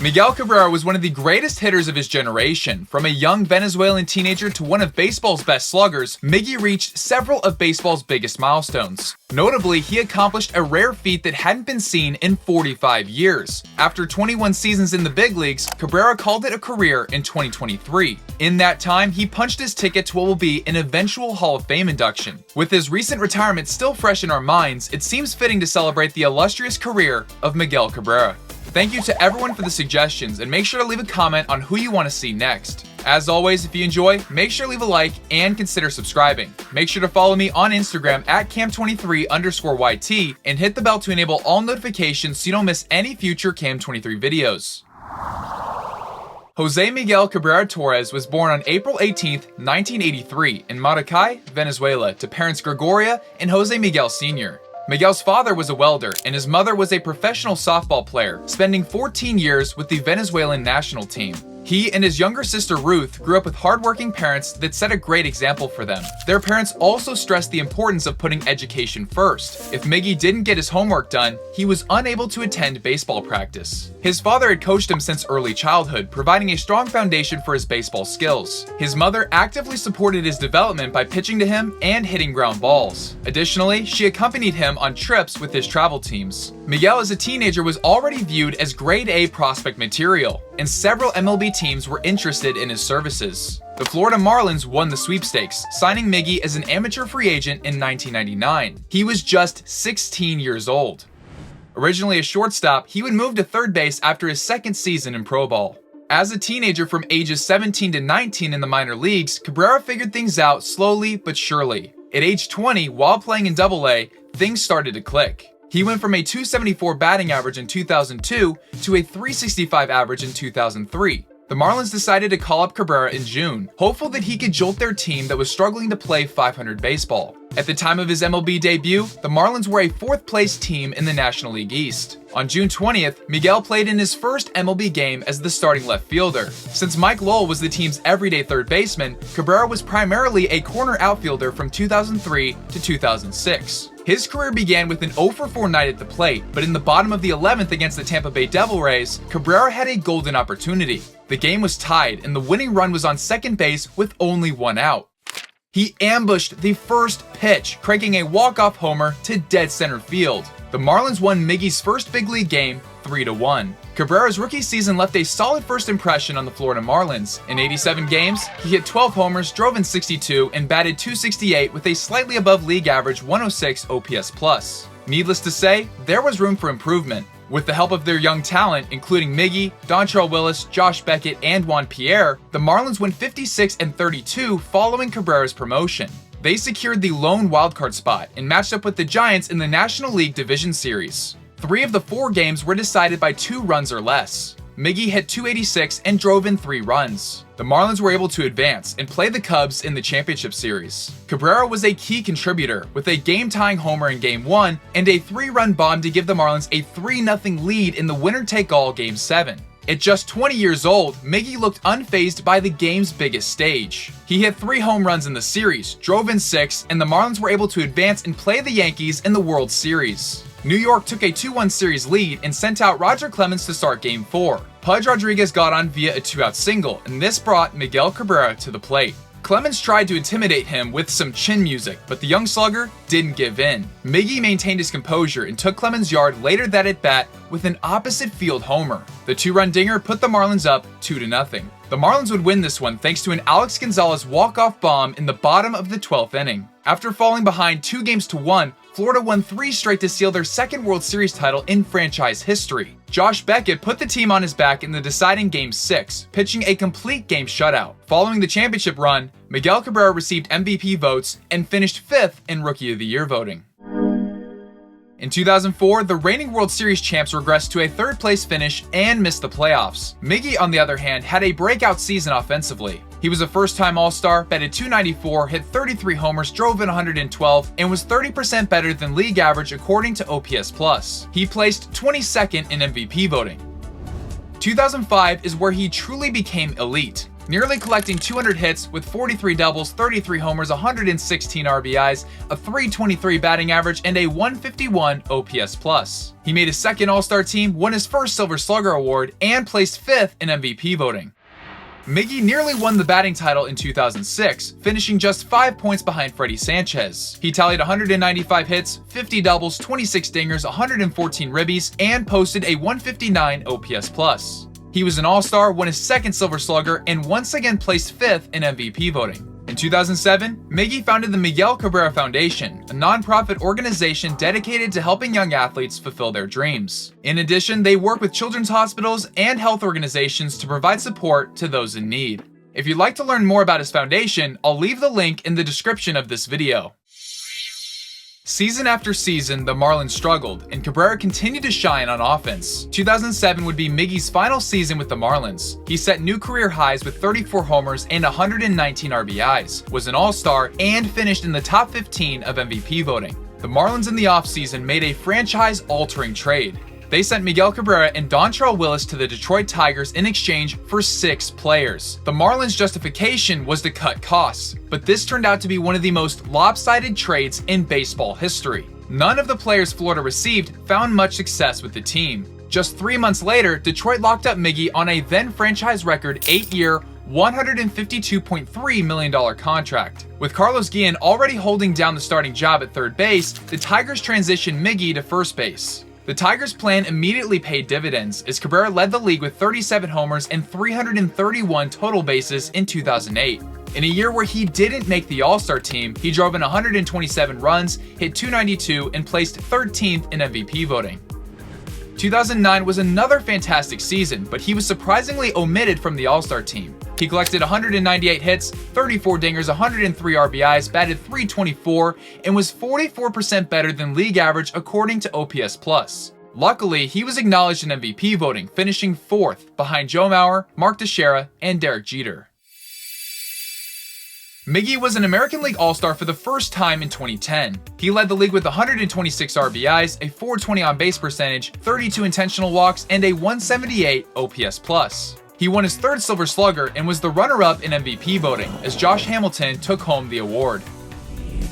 Miguel Cabrera was one of the greatest hitters of his generation. From a young Venezuelan teenager to one of baseball's best sluggers, Miggy reached several of baseball's biggest milestones. Notably, he accomplished a rare feat that hadn't been seen in 45 years. After 21 seasons in the big leagues, Cabrera called it a career in 2023. In that time, he punched his ticket to what will be an eventual Hall of Fame induction. With his recent retirement still fresh in our minds, it seems fitting to celebrate the illustrious career of Miguel Cabrera. Thank you to everyone for the suggestions, and make sure to leave a comment on who you want to see next. As always, if you enjoy, make sure to leave a like and consider subscribing. Make sure to follow me on Instagram at cam23_YT and hit the bell to enable all notifications so you don't miss any future Cam23 videos. Jose Miguel Cabrera Torres was born on April 18, 1983 in Maracay, Venezuela, to parents Gregoria and Jose Miguel Sr. Miguel's father was a welder, and his mother was a professional softball player, spending 14 years with the Venezuelan national team. He and his younger sister Ruth grew up with hardworking parents that set a great example for them. Their parents also stressed the importance of putting education first. If Miggy didn't get his homework done, he was unable to attend baseball practice. His father had coached him since early childhood, providing a strong foundation for his baseball skills. His mother actively supported his development by pitching to him and hitting ground balls. Additionally, she accompanied him on trips with his travel teams. Miguel as a teenager was already viewed as grade A prospect material, and several MLB teams were interested in his services. The Florida Marlins won the sweepstakes, signing Miggy as an amateur free agent in 1999. He was just 16 years old. Originally a shortstop, he would move to third base after his second season in pro ball. As a teenager from ages 17 to 19 in the minor leagues, Cabrera figured things out slowly but surely. At age 20, while playing in Double-A, things started to click. He went from a .274 batting average in 2002 to a .365 average in 2003. The Marlins decided to call up Cabrera in June, hopeful that he could jolt their team that was struggling to play .500 baseball. At the time of his MLB debut, the Marlins were a fourth-place team in the National League East. On June 20th, Miguel played in his first MLB game as the starting left fielder. Since Mike Lowell was the team's everyday third baseman, Cabrera was primarily a corner outfielder from 2003 to 2006. His career began with an 0-for-4 night at the plate, but in the bottom of the 11th against the Tampa Bay Devil Rays, Cabrera had a golden opportunity. The game was tied, and the winning run was on second base with only one out. He ambushed the first pitch, cranking a walk-off homer to dead center field. The Marlins won Miggy's first big league game 3-1. Cabrera's rookie season left a solid first impression on the Florida Marlins. In 87 games, he hit 12 homers, drove in 62, and batted .268 with a slightly above league average 106 OPS+. Needless to say, there was room for improvement. With the help of their young talent, including Miggy, Dontrelle Willis, Josh Beckett, and Juan Pierre, the Marlins went 56-32 following Cabrera's promotion. They secured the lone wildcard spot and matched up with the Giants in the National League Division Series. 3 of the 4 games were decided by 2 runs or less. Miggy hit .286 and drove in 3 runs. The Marlins were able to advance and play the Cubs in the championship series. Cabrera was a key contributor with a game-tying homer in Game 1 and a 3-run bomb to give the Marlins a 3-0 lead in the winner-take-all Game 7. At just 20 years old, Miggy looked unfazed by the game's biggest stage. He hit 3 home runs in the series, drove in 6, and the Marlins were able to advance and play the Yankees in the World Series. New York took a 2-1 series lead and sent out Roger Clemens to start Game 4. Pudge Rodriguez got on via a 2-out single, and this brought Miguel Cabrera to the plate. Clemens tried to intimidate him with some chin music, but the young slugger didn't give in. Miggy maintained his composure and took Clemens' yard later that at-bat with an opposite field homer. The 2-run dinger put the Marlins up 2-0. The Marlins would win this one thanks to an Alex Gonzalez walk-off bomb in the bottom of the 12th inning. After falling behind 2-1, Florida won 3 straight to seal their second World Series title in franchise history. Josh Beckett put the team on his back in the deciding Game 6, pitching a complete game shutout. Following the championship run, Miguel Cabrera received MVP votes and finished 5th in Rookie of the Year voting. In 2004, the reigning World Series champs regressed to a 3rd-place finish and missed the playoffs. Miggy, on the other hand, had a breakout season offensively. He was a first-time All-Star, batted .294, hit 33 homers, drove in 112, and was 30% better than league average according to OPS+. He placed 22nd in MVP voting. 2005 is where he truly became elite. nearly collecting 200 hits with 43 doubles, 33 homers, 116 RBIs, a .323 batting average, and a .151 OPS+. He made his second All-Star team, won his first Silver Slugger award, and placed 5th in MVP voting. Miggy nearly won the batting title in 2006, finishing just 5 points behind Freddie Sanchez. He tallied 195 hits, 50 doubles, 26 dingers, 114 ribbies, and posted a .159 OPS+. He was an All-Star, won his second Silver Slugger, and once again placed 5th in MVP voting. In 2007, Miggy founded the Miguel Cabrera Foundation, a non-profit organization dedicated to helping young athletes fulfill their dreams. In addition, they work with children's hospitals and health organizations to provide support to those in need. If you'd like to learn more about his foundation, I'll leave the link in the description of this video. Season after season, the Marlins struggled, and Cabrera continued to shine on offense. 2007 would be Miggy's final season with the Marlins. He set new career highs with 34 homers and 119 RBIs, was an All-Star, and finished in the top 15 of MVP voting. The Marlins in the offseason made a franchise-altering trade. They sent Miguel Cabrera and Dontrelle Willis to the Detroit Tigers in exchange for 6 players. The Marlins' justification was to cut costs, but this turned out to be one of the most lopsided trades in baseball history. None of the players Florida received found much success with the team. Just 3 months later, Detroit locked up Miggy on a then franchise record 8-year, $152.3 million contract. With Carlos Guillen already holding down the starting job at third base, the Tigers transitioned Miggy to first base. The Tigers' plan immediately paid dividends as Cabrera led the league with 37 homers and 331 total bases in 2008. In a year where he didn't make the All-Star team, he drove in 127 runs, hit .292, and placed 13th in MVP voting. 2009 was another fantastic season, but he was surprisingly omitted from the All-Star team. He collected 198 hits, 34 dingers, 103 RBIs, batted .324, and was 44% better than league average according to OPS+. Luckily, he was acknowledged in MVP voting, finishing 4th behind Joe Mauer, Mark Teixeira, and Derek Jeter. Miggy was an American League All-Star for the first time in 2010. He led the league with 126 RBIs, a .420 on-base percentage, 32 intentional walks, and a .178 OPS+. He won his 3rd Silver Slugger and was the runner-up in MVP voting, as Josh Hamilton took home the award.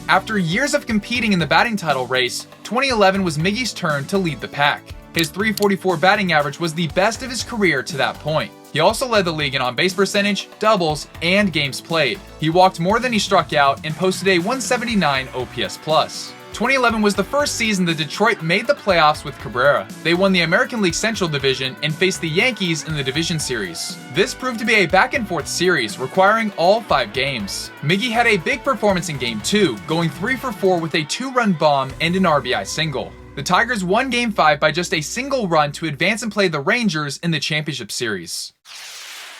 After years of competing in the batting title race, 2011 was Miggy's turn to lead the pack. His .344 batting average was the best of his career to that point. He also led the league in on-base percentage, doubles, and games played. He walked more than he struck out and posted a .179 OPS+. 2011 was the first season that Detroit made the playoffs with Cabrera. They won the American League Central Division and faced the Yankees in the division series. This proved to be a back-and-forth series requiring all 5 games. Miggy had a big performance in Game 2, going 3 for 4 with a 2-run bomb and an RBI single. The Tigers won Game 5 by just a single run to advance and play the Rangers in the championship series.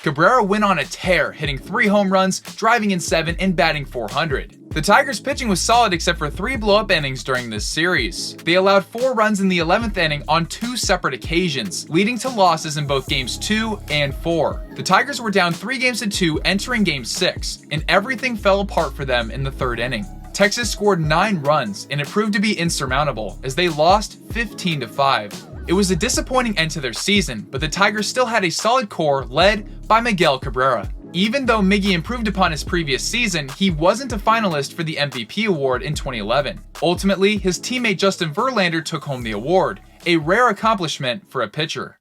Cabrera went on a tear, hitting 3 home runs, driving in 7, and batting .400. The Tigers' pitching was solid except for 3 blow-up innings during this series. They allowed 4 runs in the 11th inning on 2 separate occasions, leading to losses in both Games 2 and 4. The Tigers were down 3-2 entering Game 6, and everything fell apart for them in the 3rd inning. Texas scored 9 runs, and it proved to be insurmountable as they lost 15-5. It was a disappointing end to their season, but the Tigers still had a solid core led by Miguel Cabrera. Even though Miggy improved upon his previous season, he wasn't a finalist for the MVP award in 2011. Ultimately, his teammate Justin Verlander took home the award, a rare accomplishment for a pitcher.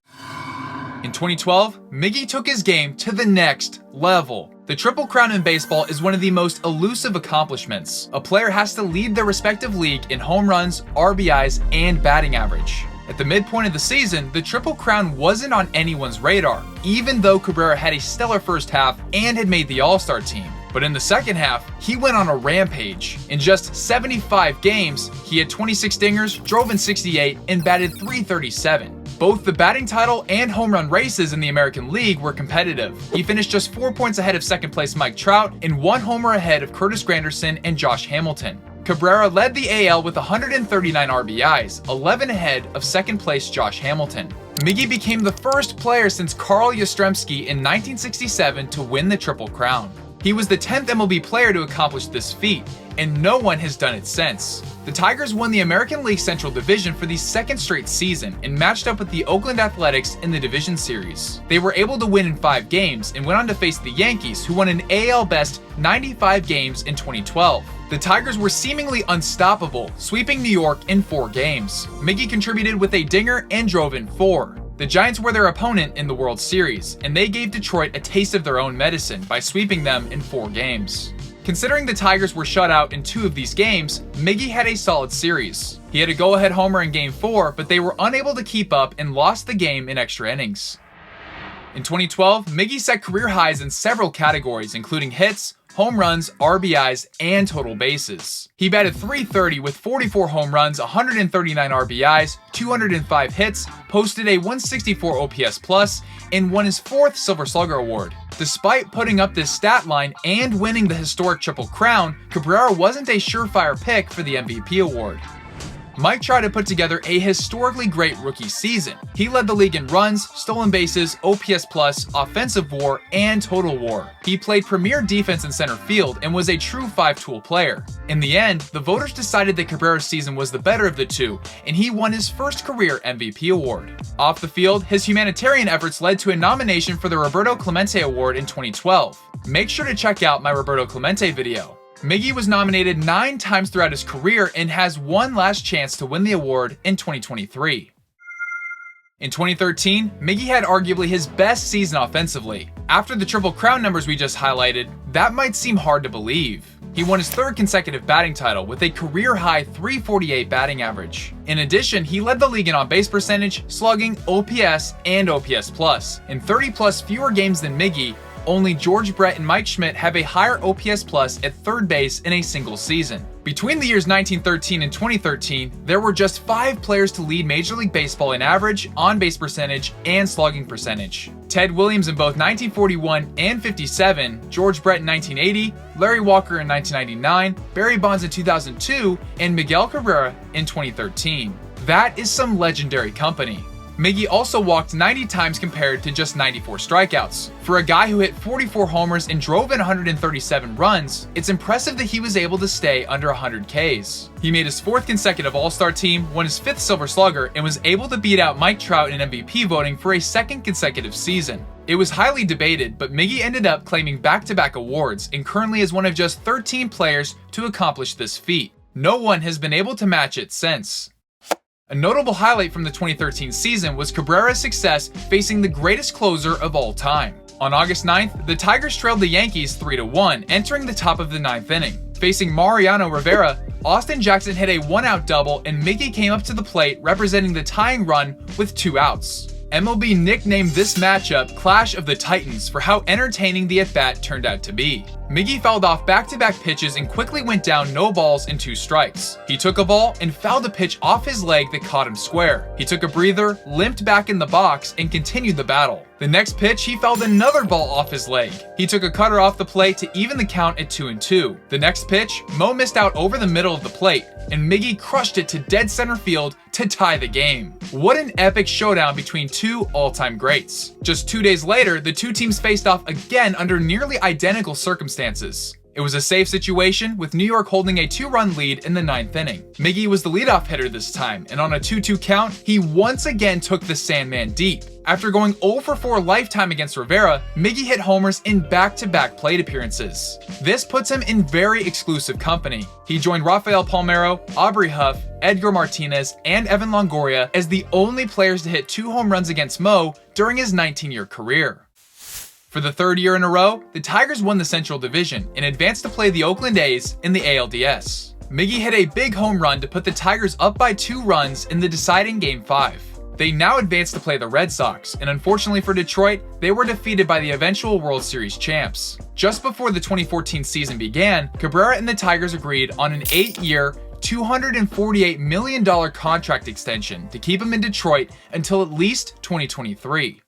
In 2012, Miggy took his game to the next level. The Triple Crown in baseball is one of the most elusive accomplishments. A player has to lead their respective league in home runs, RBIs, and batting average. At the midpoint of the season, the Triple Crown wasn't on anyone's radar, even though Cabrera had a stellar first half and had made the All-Star team. But in the second half, he went on a rampage. In just 75 games, he had 26 dingers, drove in 68, and batted .337. Both the batting title and home run races in the American League were competitive. He finished just 4 points ahead of second place Mike Trout and 1 homer ahead of Curtis Granderson and Josh Hamilton. Cabrera led the AL with 139 RBIs, 11 ahead of second place Josh Hamilton. Miggy became the first player since Carl Yastrzemski in 1967 to win the Triple Crown. He was the 10th MLB player to accomplish this feat, and no one has done it since. The Tigers won the American League Central Division for the second straight season and matched up with the Oakland Athletics in the division series. They were able to win in 5 games and went on to face the Yankees, who won an AL Best 95 games in 2012. The Tigers were seemingly unstoppable, sweeping New York in 4 games. Miggy contributed with a dinger and drove in 4. The Giants were their opponent in the World Series, and they gave Detroit a taste of their own medicine by sweeping them in 4 games. Considering the Tigers were shut out in 2 of these games, Miggy had a solid series. He had a go-ahead homer in Game 4, but they were unable to keep up and lost the game in extra innings. In 2012, Miggy set career highs in several categories, including hits, home runs, RBIs, and total bases. He batted .330 with 44 home runs, 139 RBIs, 205 hits, posted a 164 OPS plus, and won his 4th Silver Slugger award. Despite putting up this stat line and winning the historic Triple Crown, Cabrera wasn't a surefire pick for the MVP award. Mike Trout had put together a historically great rookie season. He led the league in runs, stolen bases, OPS+, offensive WAR, and total WAR. He played premier defense in center field and was a true 5-tool player. In the end, the voters decided that Cabrera's season was the better of the two, and he won his first career MVP award. Off the field, his humanitarian efforts led to a nomination for the Roberto Clemente Award in 2012. Make sure to check out my Roberto Clemente video. Miggy was nominated 9 times throughout his career and has one last chance to win the award in 2023. In 2013, Miggy had arguably his best season offensively. After the Triple Crown numbers we just highlighted, that might seem hard to believe. He won his 3rd consecutive batting title with a career-high .348 batting average. In addition, he led the league in on-base percentage, slugging, OPS, and OPS+. In 30+ fewer games than Miggy, only George Brett and Mike Schmidt have a higher OPS plus at 3rd base in a single season. Between the years 1913 and 2013, there were just 5 players to lead Major League Baseball in average, on-base percentage, and slugging percentage. Ted Williams in both 1941 and 57, George Brett in 1980, Larry Walker in 1999, Barry Bonds in 2002, and Miguel Cabrera in 2013. That is some legendary company. Miggy also walked 90 times compared to just 94 strikeouts. For a guy who hit 44 homers and drove in 137 runs, it's impressive that he was able to stay under 100 Ks. He made his 4th consecutive All-Star team, won his 5th Silver Slugger, and was able to beat out Mike Trout in MVP voting for a 2nd consecutive season. It was highly debated, but Miggy ended up claiming back-to-back awards and currently is one of just 13 players to accomplish this feat. No one has been able to match it since. A notable highlight from the 2013 season was Cabrera's success facing the greatest closer of all time. On August 9th, the Tigers trailed the Yankees 3-1, entering the top of the 9th inning. Facing Mariano Rivera, Austin Jackson hit a 1-out double and Miggy came up to the plate representing the tying run with 2 outs. MLB nicknamed this matchup Clash of the Titans for how entertaining the at-bat turned out to be. Miggy fouled off back-to-back pitches and quickly went down no balls and 2 strikes. He took a ball and fouled a pitch off his leg that caught him square. He took a breather, limped back in the box, and continued the battle. The next pitch, he fouled another ball off his leg. He took a cutter off the plate to even the count at 2-2. The next pitch, Mo missed out over the middle of the plate, and Miggy crushed it to dead center field to tie the game. What an epic showdown between 2 all-time greats. Just 2 days later, the 2 teams faced off again under nearly identical circumstances. It was a safe situation, with New York holding a 2-run lead in the 9th inning. Miggy was the leadoff hitter this time, and on a 2-2 count, he once again took the Sandman deep. After going 0-for-4 lifetime against Rivera, Miggy hit homers in back-to-back plate appearances. This puts him in very exclusive company. He joined Rafael Palmeiro, Aubrey Huff, Edgar Martinez, and Evan Longoria as the only players to hit 2 home runs against Mo during his 19-year career. For the 3rd year in a row, the Tigers won the Central Division and advanced to play the Oakland A's in the ALDS. Miggy hit a big home run to put the Tigers up by 2 runs in the deciding Game 5. They now advanced to play the Red Sox, and unfortunately for Detroit, they were defeated by the eventual World Series champs. Just before the 2014 season began, Cabrera and the Tigers agreed on an 8-year, $248 million contract extension to keep him in Detroit until at least 2023.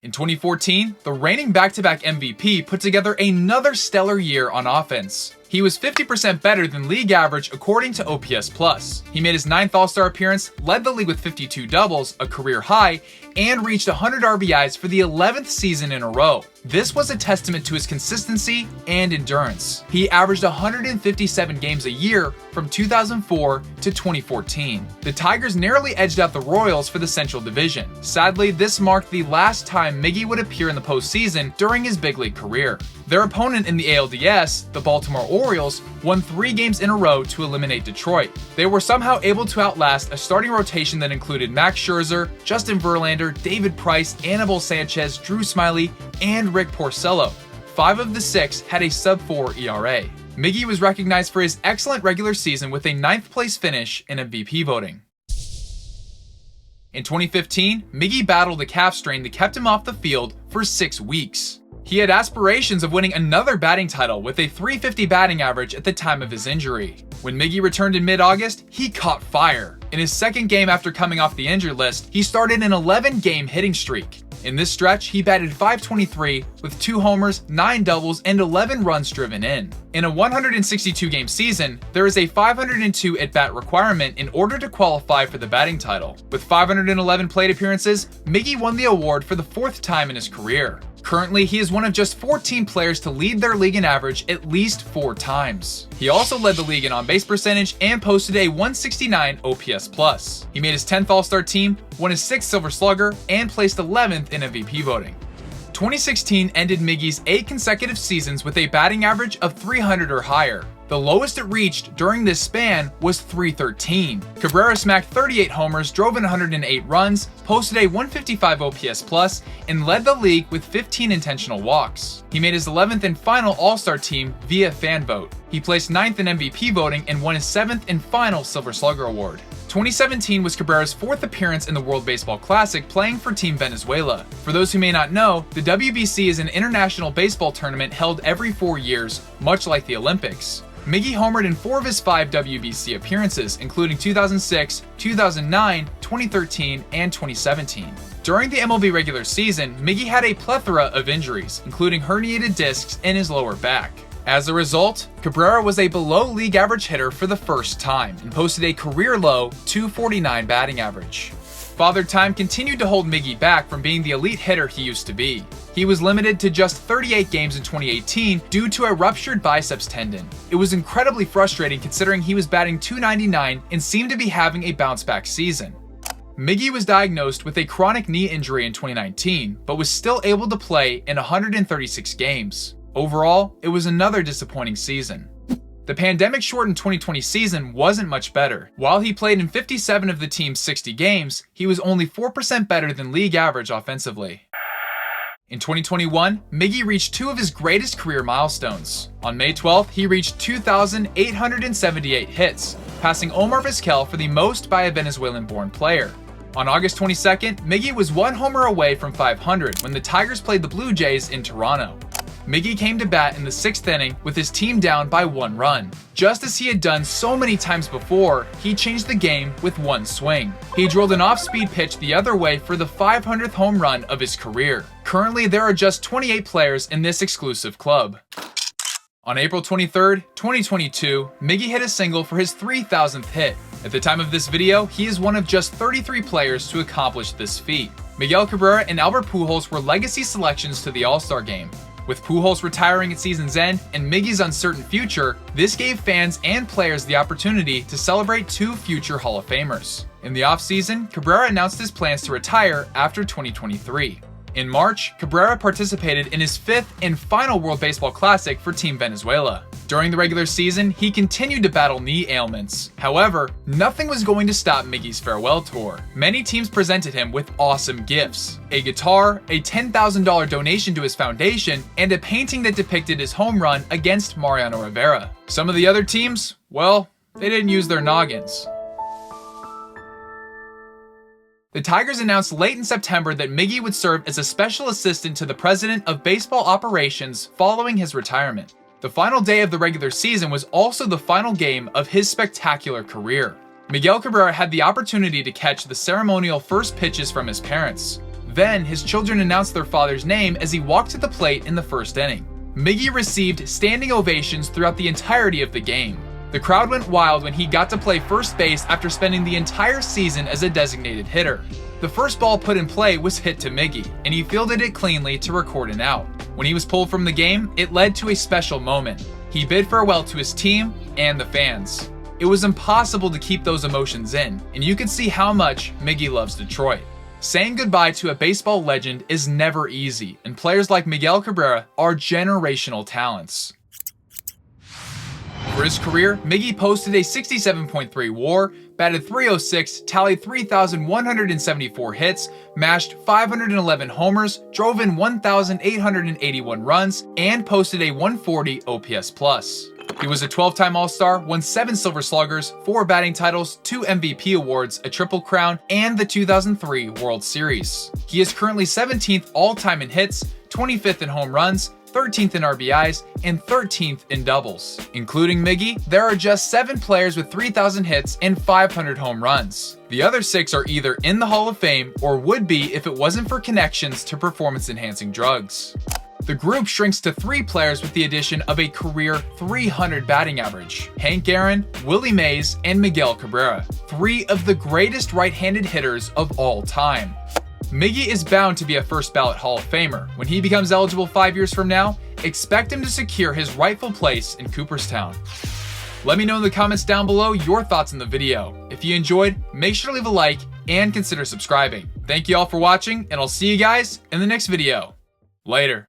In 2014, the reigning back-to-back MVP put together another stellar year on offense. He was 50% better than league average according to OPS+. He made his 9th All-Star appearance, led the league with 52 doubles, a career high, and reached 100 RBIs for the 11th season in a row. This was a testament to his consistency and endurance. He averaged 157 games a year from 2004 to 2014. The Tigers narrowly edged out the Royals for the Central Division. Sadly, this marked the last time Miggy would appear in the postseason during his big league career. Their opponent in the ALDS, the Baltimore Orioles, won 3 games in a row to eliminate Detroit. They were somehow able to outlast a starting rotation that included Max Scherzer, Justin Verlander, David Price, Anibal Sanchez, Drew Smyly, and Rick Porcello. 5 of the 6 had a sub-4 ERA. Miggy was recognized for his excellent regular season with a 9th place finish in MVP voting. In 2015, Miggy battled a calf strain that kept him off the field for 6 weeks. He had aspirations of winning another batting title with a .350 batting average at the time of his injury. When Miggy returned in mid-August, he caught fire. In his second game after coming off the injured list, he started an 11-game hitting streak. In this stretch, he batted .523 with 2 homers, 9 doubles, and 11 runs driven in. In a 162-game season, there is a 502 at-bat requirement in order to qualify for the batting title. With 511 plate appearances, Miggy won the award for the 4th time in his career. Currently, he is one of just 14 players to lead their league in average at least 4 times. He also led the league in on-base percentage and posted a 169 OPS+. He made his 10th All-Star team, won his 6th Silver Slugger, and placed 11th in MVP voting. 2016 ended Miggy's 8 consecutive seasons with a batting average of .300 or higher. The lowest it reached during this span was .313. Cabrera smacked 38 homers, drove in 108 runs, posted a 155 OPS+, and led the league with 15 intentional walks. He made his 11th and final All-Star team via fan vote. He placed 9th in MVP voting and won his 7th and final Silver Slugger award. 2017 was Cabrera's 4th appearance in the World Baseball Classic, playing for Team Venezuela. For those who may not know, the WBC is an international baseball tournament held every 4 years, much like the Olympics. Miggy homered in 4 of his 5 WBC appearances, including 2006, 2009, 2013, and 2017. During the MLB regular season, Miggy had a plethora of injuries, including herniated discs in his lower back. As a result, Cabrera was a below-league average hitter for the first time and posted a career-low .249 batting average. Father Time continued to hold Miggy back from being the elite hitter he used to be. He was limited to just 38 games in 2018 due to a ruptured biceps tendon. It was incredibly frustrating considering he was batting .299 and seemed to be having a bounce-back season. Miggy was diagnosed with a chronic knee injury in 2019, but was still able to play in 136 games. Overall, it was another disappointing season. The pandemic-shortened 2020 season wasn't much better. While he played in 57 of the team's 60 games, he was only 4% better than league average offensively. In 2021, Miggy reached 2 of his greatest career milestones. On May 12th, he reached 2,878 hits, passing Omar Vizquel for the most by a Venezuelan-born player. On August 22nd, Miggy was 1 homer away from 500 when the Tigers played the Blue Jays in Toronto. Miggy came to bat in the 6th inning with his team down by 1 run. Just as he had done so many times before, he changed the game with 1 swing. He drilled an off-speed pitch the other way for the 500th home run of his career. Currently, there are just 28 players in this exclusive club. On April 23rd, 2022, Miggy hit a single for his 3,000th hit. At the time of this video, he is one of just 33 players to accomplish this feat. Miguel Cabrera and Albert Pujols were legacy selections to the All-Star game. With Pujols retiring at season's end and Miggy's uncertain future, this gave fans and players the opportunity to celebrate 2 future Hall of Famers. In the offseason, Cabrera announced his plans to retire after 2023. In March, Cabrera participated in his 5th and final World Baseball Classic for Team Venezuela. During the regular season, he continued to battle knee ailments. However, nothing was going to stop Miggy's farewell tour. Many teams presented him with awesome gifts: a guitar, a $10,000 donation to his foundation, and a painting that depicted his home run against Mariano Rivera. Some of the other teams, well, they didn't use their noggins. The Tigers announced late in September that Miggy would serve as a special assistant to the president of baseball operations following his retirement. The final day of the regular season was also the final game of his spectacular career. Miguel Cabrera had the opportunity to catch the ceremonial first pitches from his parents. Then, his children announced their father's name as he walked to the plate in the 1st inning. Miggy received standing ovations throughout the entirety of the game. The crowd went wild when he got to play first base after spending the entire season as a designated hitter. The first ball put in play was hit to Miggy, and he fielded it cleanly to record an out. When he was pulled from the game, it led to a special moment. He bid farewell to his team and the fans. It was impossible to keep those emotions in, and you can see how much Miggy loves Detroit. Saying goodbye to a baseball legend is never easy, and players like Miguel Cabrera are generational talents. For his career, Miggy posted a 67.3 WAR, batted .306, tallied 3,174 hits, mashed 511 homers, drove in 1,881 runs, and posted a 140 OPS+. He was a 12-time All-Star, won 7 Silver Sluggers, 4 batting titles, 2 MVP awards, a Triple Crown, and the 2003 World Series. He is currently 17th all-time in hits, 25th in home runs, 13th in RBIs, and 13th in doubles. Including Miggy, there are just 7 players with 3,000 hits and 500 home runs. The other 6 are either in the Hall of Fame or would be if it wasn't for connections to performance-enhancing drugs. The group shrinks to 3 players with the addition of a career 300 batting average: Hank Aaron, Willie Mays, and Miguel Cabrera, 3 of the greatest right-handed hitters of all time. Miggy is bound to be a first-ballot Hall of Famer. When he becomes eligible 5 years from now, expect him to secure his rightful place in Cooperstown. Let me know in the comments down below your thoughts on the video. If you enjoyed, make sure to leave a like and consider subscribing. Thank you all for watching, and I'll see you guys in the next video. Later.